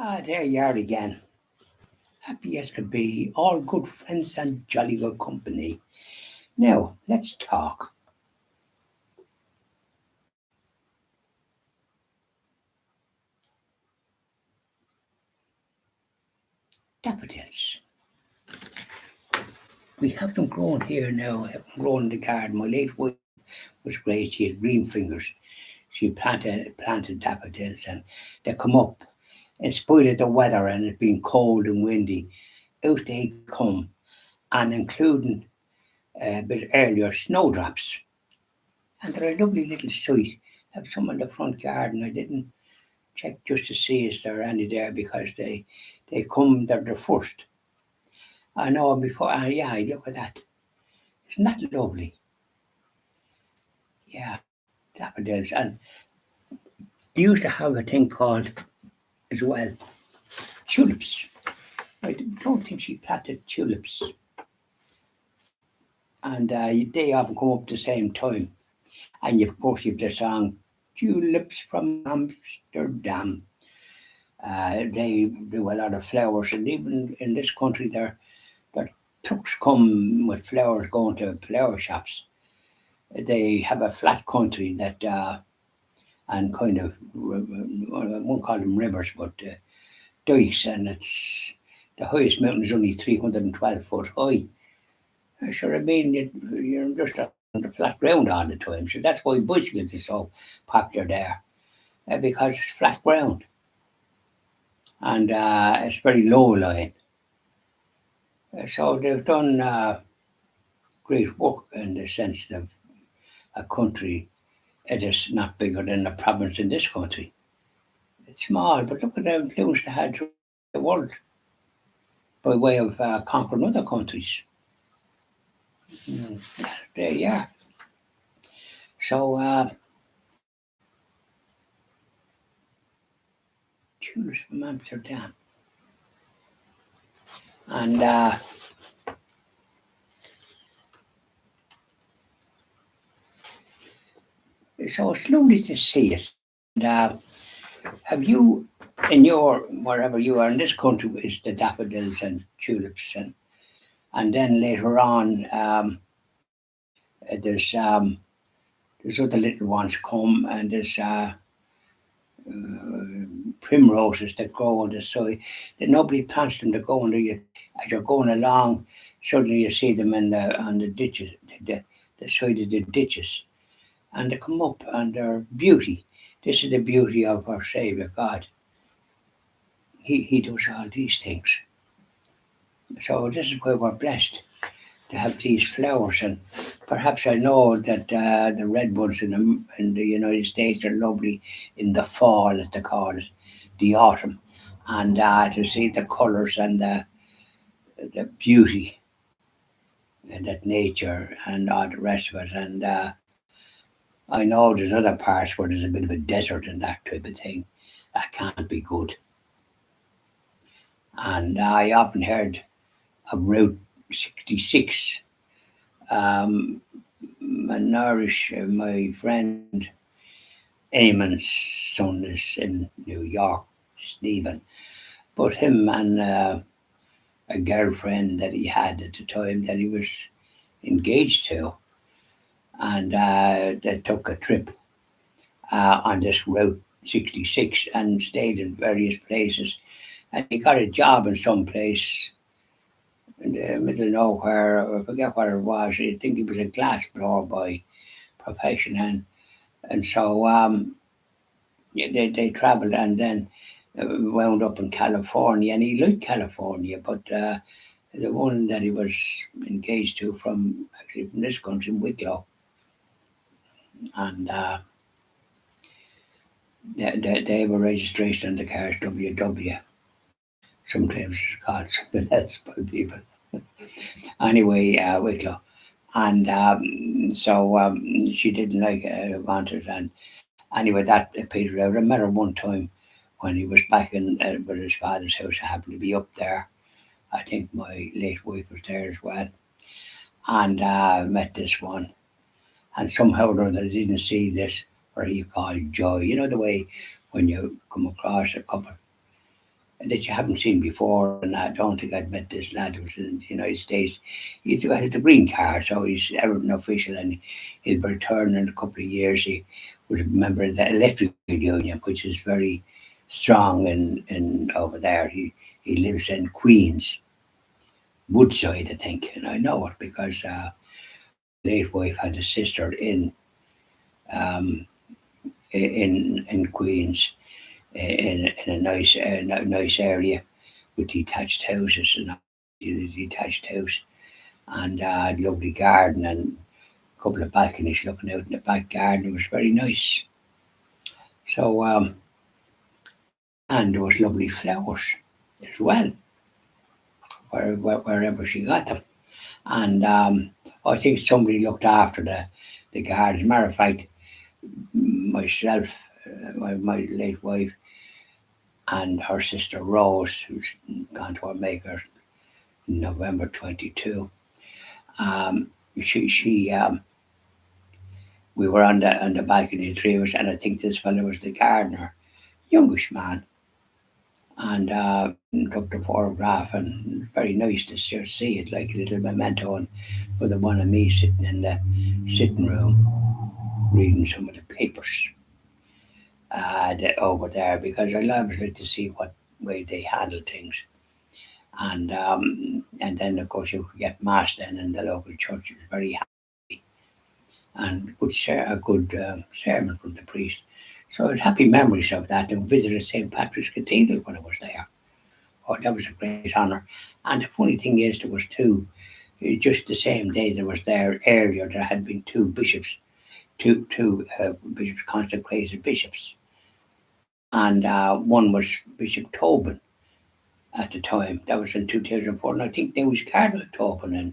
There you are again. Happy as could be, all good friends and jolly good company. Now, let's talk. Daffodils. We have them grown here now, have them grown in the garden. My late wife was great. She had green fingers. She planted daffodils and they come up. In spite of the weather and it being cold and windy, out they come, and including a bit earlier snowdrops. And they're a lovely little sight. Have some in the front garden. I didn't check just to see if there are any there because they're the first. I know before. Yeah, look at that. Isn't that lovely? Yeah, daffodils. And they used to have a thing called as well tulips. I don't think she planted tulips, and they often come up the same time. And of course, you've the song "Tulips from Amsterdam." They do a lot of flowers, and even in this country, their trucks come with flowers going to flower shops. They have a flat country that and kind of I won't call them rivers, but dikes, and it's the highest mountain is only 312 foot high. Sure, I mean you're just on the flat ground all the time, so that's why bicycles are so popular there because it's flat ground and it's very low lying. So they've done great work in the sense of a country. It is not bigger than a province in this country. It's small, but look at the influence they had throughout the world by way of conquering other countries. There you are. So, tulips from Amsterdam. And so it's lovely to see it. And, have you, in your, wherever you are in this country, is the daffodils and tulips, and then later on, there's there's other little ones come, and there's primroses that grow on the side. That nobody plants them to go under you as you're going along. Suddenly you see them in the on the ditches, the side of the ditches, and they come up and they're beauty. This is the beauty of our Savior God. He does all these things. So this is why we're blessed to have these flowers. And perhaps I know that the red ones in the United States are lovely in the fall, as they call it, the autumn, and to see the colours and the beauty and that nature and all the rest of it. And I know there's other parts where there's a bit of a desert and that type of thing. That can't be good. And I often heard of Route 66. Nourish, my friend Eamon's son is in New York, Stephen. But him and a girlfriend that he had at the time that he was engaged to, and they took a trip on this Route 66 and stayed in various places. And he got a job in some place in the middle of nowhere. I forget what it was. I think he was a glass blower by profession, and so yeah, they travelled and then wound up in California, and he liked California, but the one that he was engaged to from actually from this country, Wicklow, and they have a registration on the cars WW. Sometimes it's called something else by people. Anyway, Wicklow. And so she didn't like want it, and anyway, that petered out. I met her one time when he was back in with his father's house. I happened to be up there. I think my late wife was there as well, and met this one. And somehow or other, I didn't see this, or you call it joy. You know the way when you come across a couple that you haven't seen before. And I don't think I'd met this lad who was in the United States. He's got the green card, so he's Everton official, and he'll be returning in a couple of years. He was a member of the electrical union, which is very strong in over there. He lives in Queens, Woodside, I think, and I know it because my late wife had a sister um, in Queens, in a nice area with detached houses and a detached house, and lovely garden and a couple of balconies looking out in the back garden. It was very nice. So and there was lovely flowers as well, wherever she got them. And I think somebody looked after the garden. As a matter of fact, myself, my late wife, and her sister Rose, who's gone to our maker in November 22. Um, she we were on the balcony, the three of us, and I think this fellow was the gardener, youngish man, and took the photograph, and very nice to just see it, like a little memento, and with the one of me sitting in the sitting room reading some of the papers over there, because I always like to see what way they handle things. And then of course you could get mass then in the local church. It was very happy, and a good sermon from the priest. So I had happy memories of that, and visited St. Patrick's Cathedral when I was there. Oh, that was a great honour. And the funny thing is, there was two, just the same day there was there earlier, there had been two bishops, consecrated bishops. And one was Bishop Tobin at the time. That was in 2004. And I think there was Cardinal Tobin in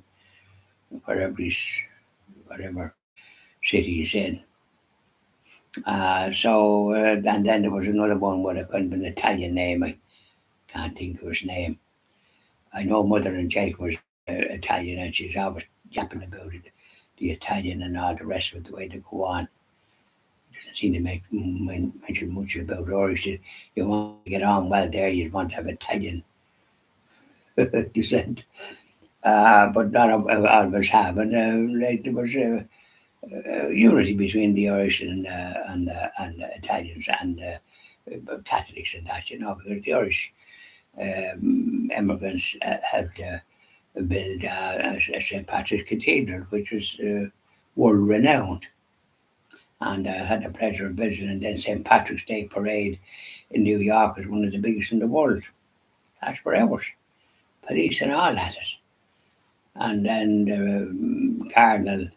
whatever city he's in. And then there was another one with a kind of an Italian name. I can't think of his name. I know Mother Angelica was Italian, and she's always yapping about it, the Italian and all the rest of it, the way they go on. Doesn't seem to mention much about Irish. You want to get on well there, you'd want to have Italian descent. But not all of us have. And like there was unity between the Irish and the Italians and Catholics and that, because the Irish immigrants helped build St. Patrick's Cathedral, which was world renowned. And I had the pleasure of visiting. Then St. Patrick's Day Parade in New York is one of the biggest in the world. That's for hours. Police and all at it. And then the Cardinal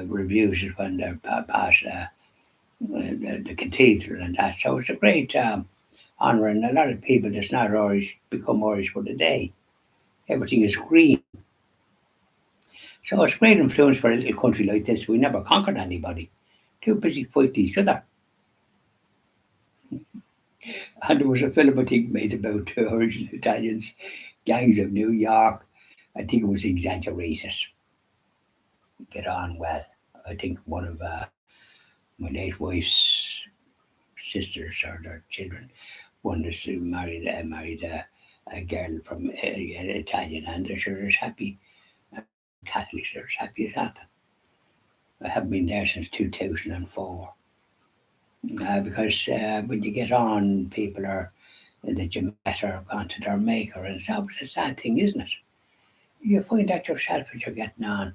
reviews it when they're past the cathedral and that. So it's a great honour, and a lot of people that's not Irish become Irish for the day. Everything is green. So it's great influence for a little country like this. We never conquered anybody. Too busy fighting each other. And there was a film I think made about Irish and Italians, gangs of New York. I think it was exaggerated. Get on well. I think one of my late wife's sisters or their children, one is married a girl from Italian, and they're sure as happy. Catholics are as happy as that. I haven't been there since 2004. Because when you get on, people are that you met or gone to their maker, and it's always a sad thing, isn't it? You find that yourself as you're getting on.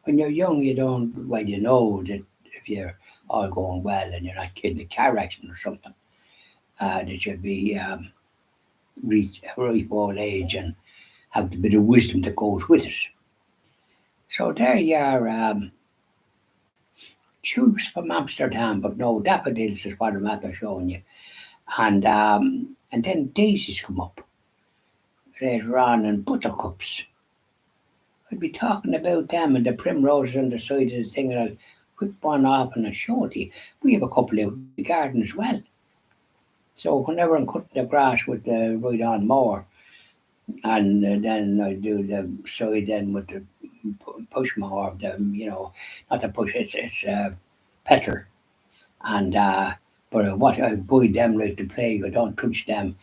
When you're young, you don't, well, you know that if you're all going well and you're not getting a car accident or something, that you'll be reach ripe old age and have the bit of wisdom that goes with it. So there you are, tulips from Amsterdam, but no daffodils is what I'm after showing you. And then daisies come up later on, and buttercups. I'd be talking about them and the primroses on the side of the thing, and I'll whip one off and I'll show it to you. We have a couple out in the garden as well. So whenever I'm cutting the grass with the right on mower, and then I do the side then with the push mower, not the push, it's petrol, and But what I avoid them like the plague. I don't touch them.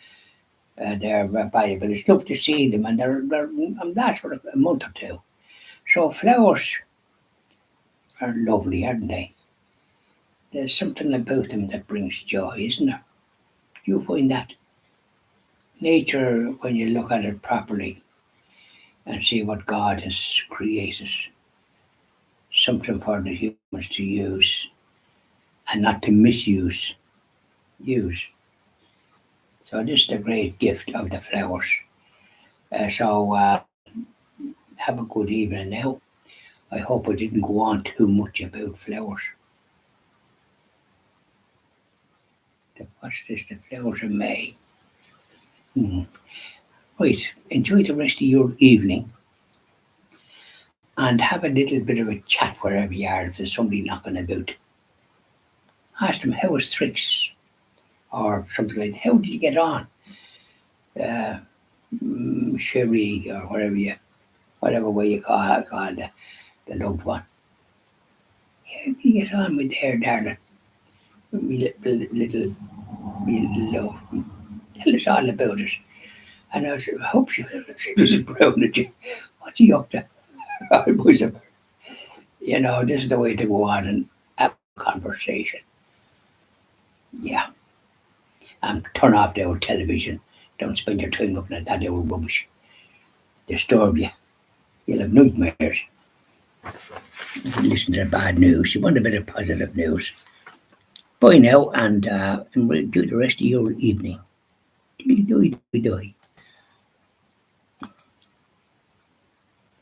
They're valuable. It's love to see them, and they're that for a month or two. So flowers are lovely, aren't they? There's something about them that brings joy, isn't there? You find that nature, when you look at it properly and see what God has created, something for the humans to use and not to misuse. Use. So this is the great gift of the flowers. So have a good evening now. I hope I didn't go on too much about flowers. What's this? The flowers of May. Hmm. Right. Enjoy the rest of your evening and have a little bit of a chat wherever you are if there's somebody knocking about. Ask them how was tricks or something like that. How did you get on? Uh, Sherry or whatever way you call the loved one. How did you get on with their darling? Me little love. Tell us all about it. And I said, I hope she's proud of you. What's he up to? I was this is the way to go on and have a conversation. Yeah. And turn off the old television. Don't spend your time looking at that old rubbish. Disturb you. You'll have nightmares. Listen to the bad news. You want a bit of positive news. Bye now, and we'll do the rest of your evening. Do.